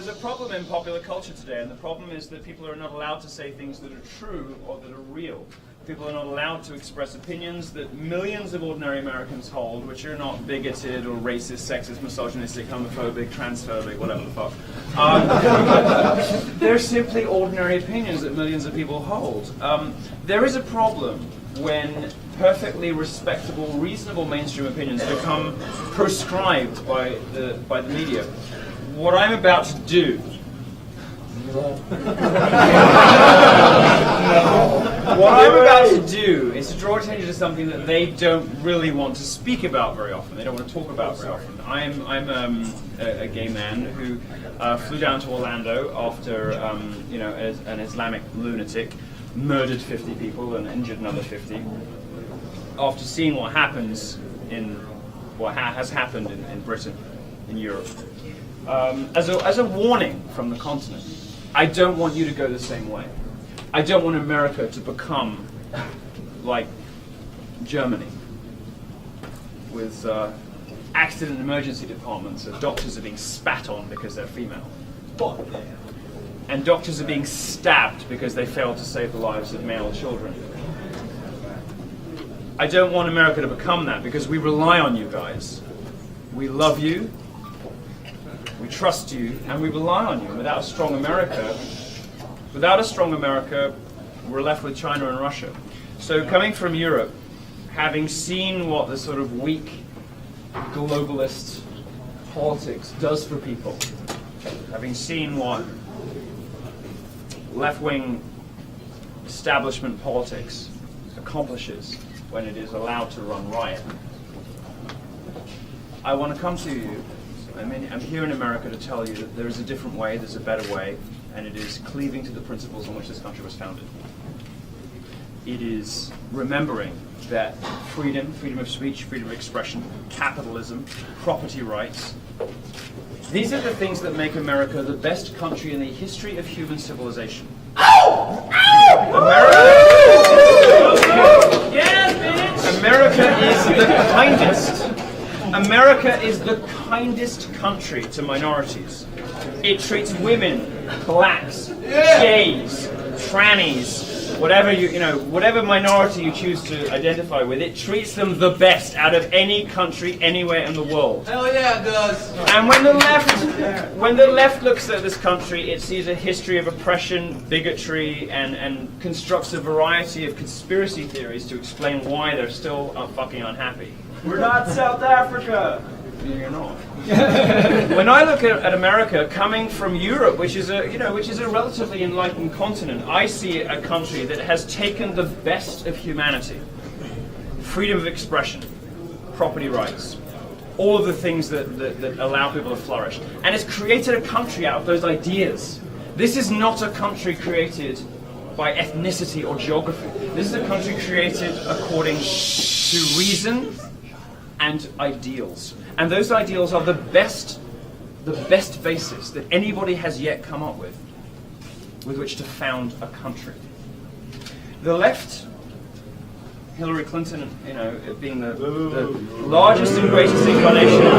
There's a problem in popular culture today, and the problem is that people are not allowed to say things that are true or that are real. People are not allowed to express opinions that millions of ordinary Americans hold, which are not bigoted or racist, sexist, misogynistic, homophobic, transphobic, whatever the fuck. They're simply ordinary opinions that millions of people hold. There is a problem when perfectly respectable, reasonable mainstream opinions become proscribed by the media. What I'm about to do What I'm about to do is to draw attention to something that they don't really want to speak about very often. They don't want to talk about very often. I'm a gay man who flew down to Orlando after as an Islamic lunatic murdered 50 people and injured another 50. After seeing what happens has happened in Britain, in Europe, as a warning from the continent. I don't want you to go the same way. I don't want America to become like Germany, with accident and emergency departments where doctors are being spat on because they're female. And doctors are being stabbed because they failed to save the lives of male children. I don't want America to become that, because we rely on you guys. We love you, we trust you, and we rely on you. And without a strong America, we're left with China and Russia. So coming from Europe, having seen what the sort of weak globalist politics does for people, having seen what left-wing establishment politics accomplishes when it is allowed to run riot, I want to come to you. I'm here in America to tell you that there is a different way, there's a better way, and it is cleaving to the principles on which this country was founded. It is remembering that freedom of speech, freedom of expression, capitalism, property rights, these are the things that make America the best country in the history of human civilization. America is the kindest country to minorities. It treats women, blacks, gays, trannies, whatever minority you choose to identify with, it treats them the best out of any country anywhere in the world. Hell yeah, it does. And when the left looks at this country, it sees a history of oppression, bigotry, and constructs a variety of conspiracy theories to explain why they're still fucking unhappy. We're not South Africa. You're not. When I look at America coming from Europe, which is a relatively enlightened continent, I see a country that has taken the best of humanity: freedom of expression, property rights, all of the things that allow people to flourish, and has created a country out of those ideas. This is not a country created by ethnicity or geography. This is a country created according to reason and ideals. And those ideals are the best basis that anybody has yet come up with which to found a country. The left, Hillary Clinton, being the largest and greatest incarnation of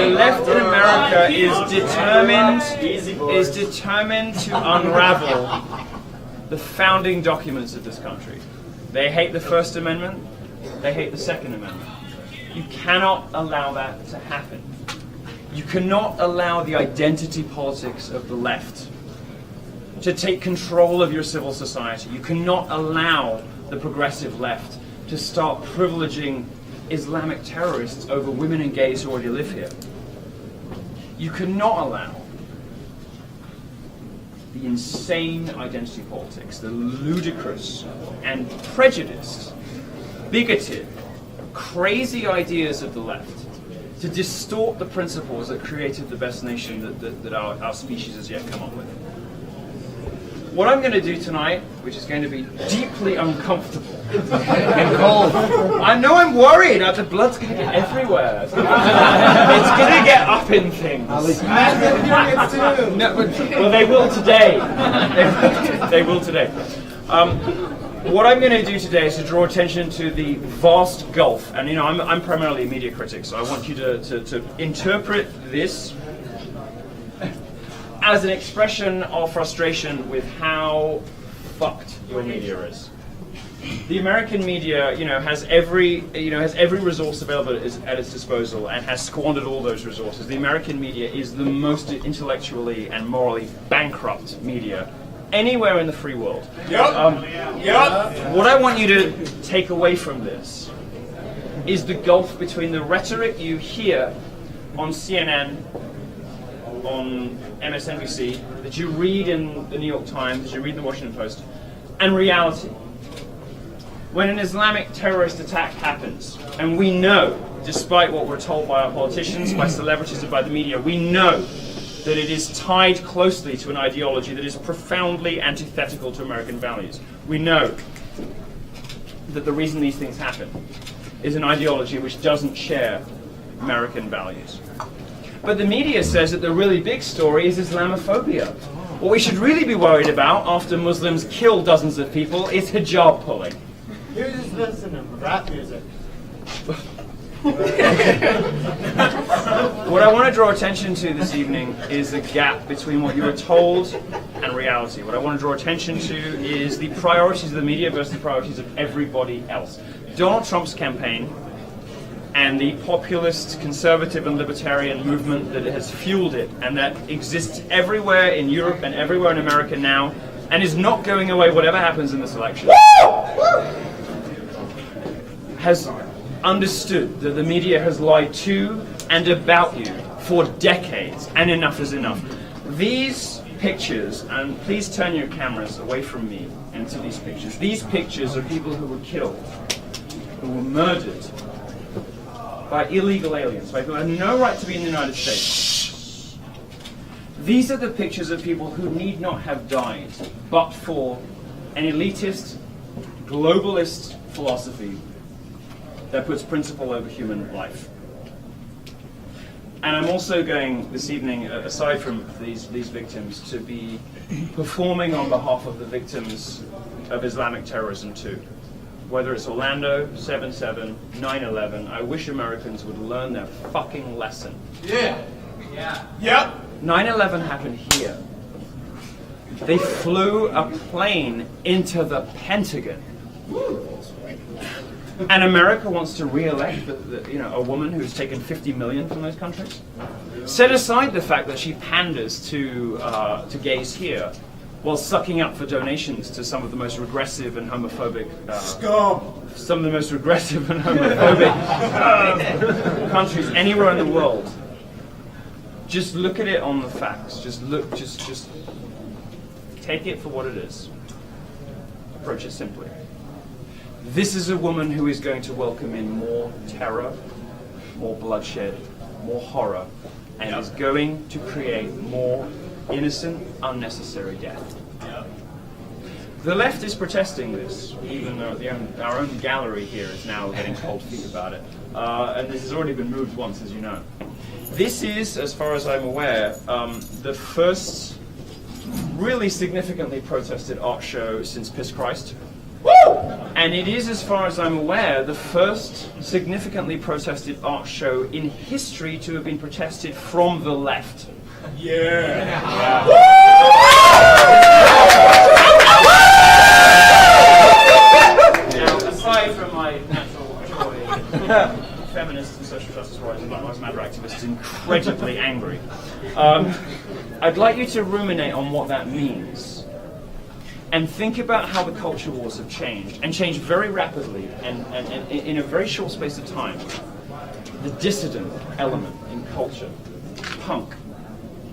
the left in America is determined to unravel the founding documents of this country. They hate the First Amendment. They hate the Second Amendment. You cannot allow that to happen. You cannot allow the identity politics of the left to take control of your civil society. You cannot allow the progressive left to start privileging Islamic terrorists over women and gays who already live here. You cannot allow the insane identity politics, the ludicrous and prejudiced, bigoted, crazy ideas of the left to distort the principles that created the best nation that our species has yet come up with. What I'm going to do tonight, which is going to be deeply uncomfortable and cold. I know I'm worried. The blood's going to get everywhere. It's going to get up in things. Well, they will today. They will today. What I'm going to do today is to draw attention to the vast gulf, and I'm primarily a media critic, so I want you to interpret this as an expression of frustration with how fucked your media is. The American media, has every resource available at its disposal and has squandered all those resources. The American media is the most intellectually and morally bankrupt media anywhere in the free world. What I want you to take away from this is the gulf between the rhetoric you hear on CNN, on MSNBC, that you read in the New York Times, that you read in the Washington Post, and reality. When an Islamic terrorist attack happens, and we know, despite what we're told by our politicians, by celebrities, and by the media, we know that it is tied closely to an ideology that is profoundly antithetical to American values. We know that the reason these things happen is an ideology which doesn't share American values. But the media says that the really big story is Islamophobia. What we should really be worried about after Muslims kill dozens of people is hijab pulling. You're just listening to rap music. What I want to draw attention to this evening is the gap between what you are told and reality. What I want to draw attention to is the priorities of the media versus the priorities of everybody else. Donald Trump's campaign and the populist, conservative, and libertarian movement that has fueled it and that exists everywhere in Europe and everywhere in America now and is not going away whatever happens in this election, has understood that the media has lied to and about you for decades, and enough is enough. These pictures, and please turn your cameras away from me and to these pictures. These pictures are people who were killed, who were murdered by illegal aliens, by people who had no right to be in the United States. These are the pictures of people who need not have died, but for an elitist, globalist philosophy that puts principle over human life. And I'm also going this evening, aside from these victims, to be performing on behalf of the victims of Islamic terrorism too. Whether it's Orlando, 7/7, 9/11, I wish Americans would learn their fucking lesson. Yeah. 9/11 happened here. They flew a plane into the Pentagon. And America wants to re-elect a woman who's taken 50 million from those countries. Set aside the fact that she panders to gays here, while sucking up for donations to some of the most regressive and homophobic countries anywhere in the world. Just look at it on the facts. Just take it for what it is. Approach it simply. This is a woman who is going to welcome in more terror, more bloodshed, more horror, and is going to create more innocent, unnecessary death. The left is protesting this, even though our own gallery here is now getting cold feet about it. And this has already been moved once, as you know. This is, as far as I'm aware, the first really significantly protested art show since Piss Christ. And it is, as far as I'm aware, the first significantly protested art show in history to have been protested from the left. Now, aside from my natural joy, feminists and social justice warriors and Black Lives Matter activists incredibly angry, I'd like you to ruminate on what that means. And think about how the culture wars have changed, and changed very rapidly, and in a very short space of time. The dissident element in culture, punk,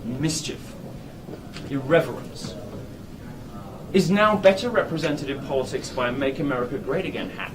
mischief, irreverence, is now better represented in politics by a Make America Great Again hat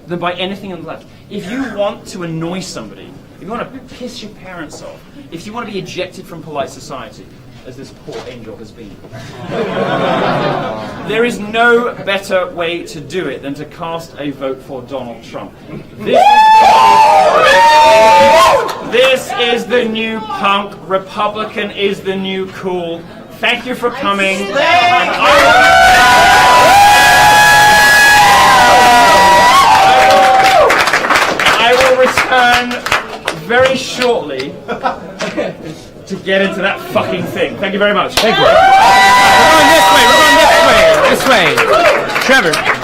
than by anything on the left. If you want to annoy somebody, if you want to piss your parents off, if you want to be ejected from polite society, as this poor angel has been, there is no better way to do it than to cast a vote for Donald Trump. This is the new punk. Republican is the new cool. Thank you for coming. I will return very shortly to get into that fucking thing. Thank you very much. Thank you. We're going this way. We're going this way. This way. Trevor.